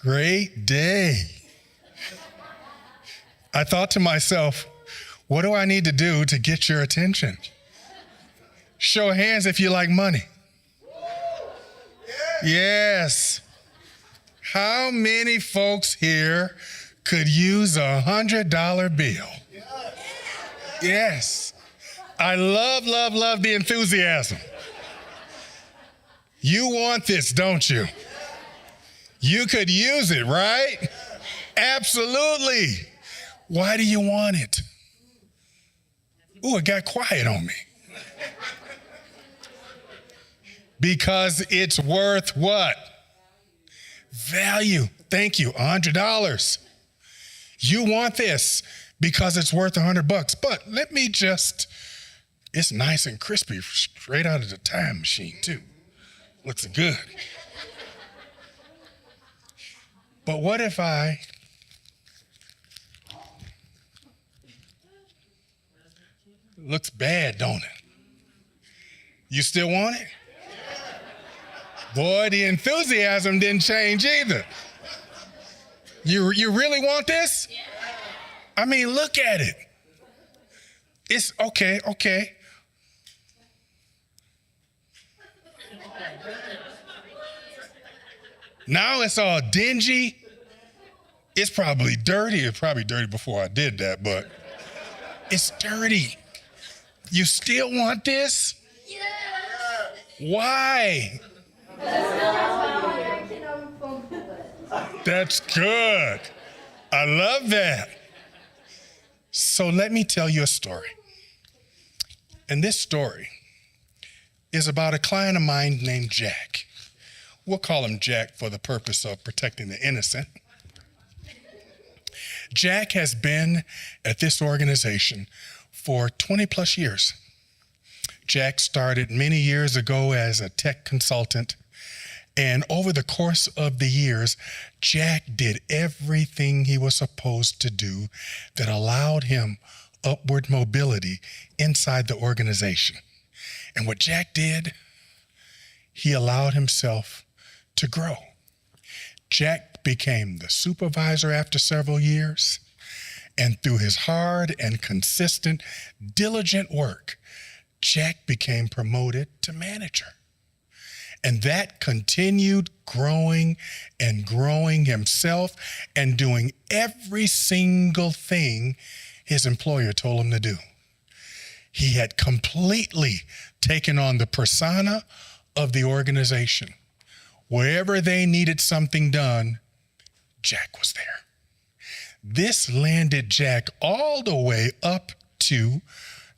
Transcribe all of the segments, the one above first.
Great day. I thought to myself, what do I need to do to get your attention? Show of hands if you like money. Yes. How many folks here could use $100 bill? Yes. I love the enthusiasm. You want this, don't you? You could use it, right? Absolutely. Why do you want it? Ooh, it got quiet on me. Because it's worth what? Value. Thank you, $100. You want this because it's worth $100. But let me just, it's nice and crispy, straight out of the time machine too. Looks good. But what if looks bad, don't it? You still want it? Boy, the enthusiasm didn't change either. You really want this? I mean, look at it. It's okay. Now it's all dingy. It's probably dirty. It's probably dirty before I did that, but it's dirty. You still want this? Why? That's good. I love that. So let me tell you a story. And this story is about a client of mine named Jack. We'll call him Jack for the purpose of protecting the innocent. Jack has been at this organization for 20 plus years. Jack started many years ago as a tech consultant, and over the course of the years, Jack did everything he was supposed to do that allowed him upward mobility inside the organization. And what Jack did, he allowed himself to grow. Jack became the supervisor after several years, and through his hard and consistent, diligent work, Jack became promoted to manager. And that continued growing and growing himself and doing every single thing his employer told him to do. He had completely taken on the persona of the organization. Wherever they needed something done, Jack was there. This landed Jack all the way up to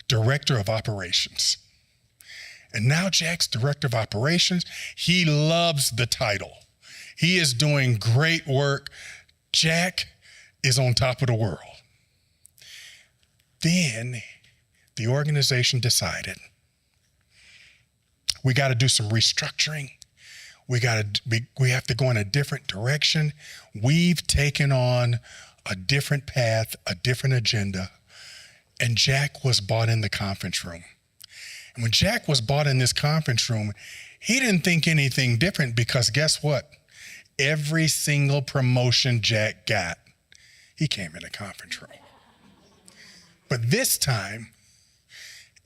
Director of Operations. And now Jack's Director of Operations. He loves the title. He is doing great work. Jack is on top of the world. Then the organization decided we got to do some restructuring. We have to go in a different direction. We've taken on a different path, a different agenda. And Jack was brought in the conference room. And when Jack was brought in this conference room, he didn't think anything different because guess what? Every single promotion Jack got, he came in the conference room. But this time,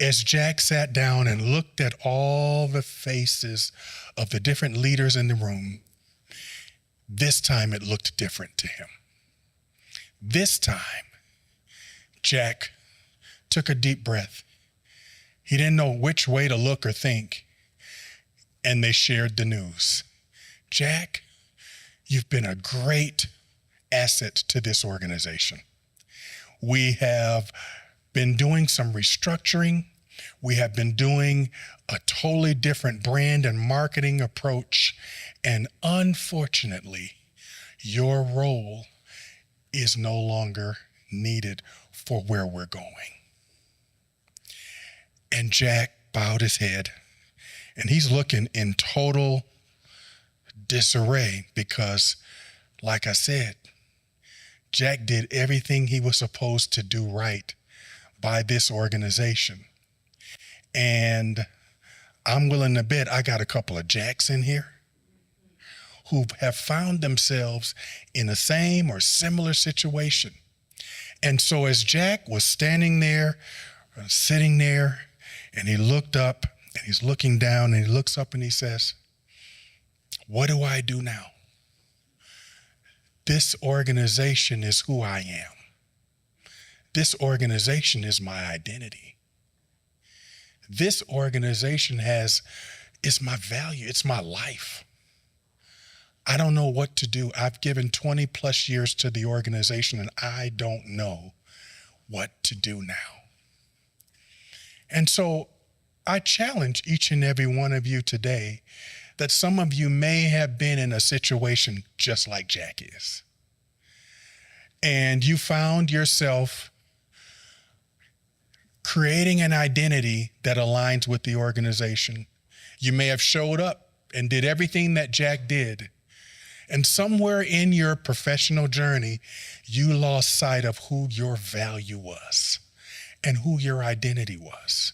as Jack sat down and looked at all the faces of the different leaders in the room, this time it looked different to him. This time, Jack took a deep breath. He didn't know which way to look or think, and they shared the news. Jack, you've been a great asset to this organization. We have been doing some restructuring. We have been doing a totally different brand and marketing approach, and unfortunately, your role is no longer needed for where we're going. And Jack bowed his head, and he's looking in total disarray because, like I said, Jack did everything he was supposed to do right by this organization. And I'm willing to bet I got a couple of Jacks in here who have found themselves in the same or similar situation. And so as Jack was standing there, sitting there, and he looked up, and he's looking down, and he looks up and he says, "What do I do now? This organization is who I am. This organization is my identity. This organization is my value. It's my life. I don't know what to do. I've given 20 plus years to the organization and I don't know what to do now." And so I challenge each and every one of you today that some of you may have been in a situation just like Jack is. And you found yourself creating an identity that aligns with the organization. You may have showed up and did everything that Jack did. And somewhere in your professional journey, you lost sight of who your value was and who your identity was.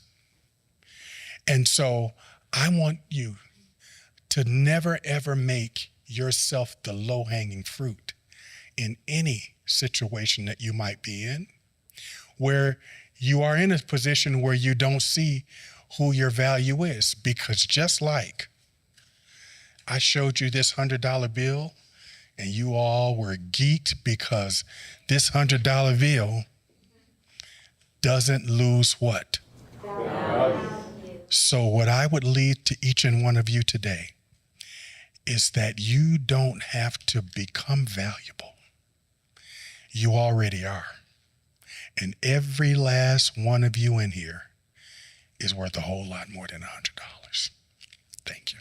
And so I want you to never, ever make yourself the low-hanging fruit in any situation that you might be in, where you are in a position where you don't see who your value is. Because just like I showed you this $100 bill and you all were geeked because this $100 bill doesn't lose what? So what I would lead to each and one of you today is that you don't have to become valuable. You already are. And every last one of you in here is worth a whole lot more than $100. Thank you.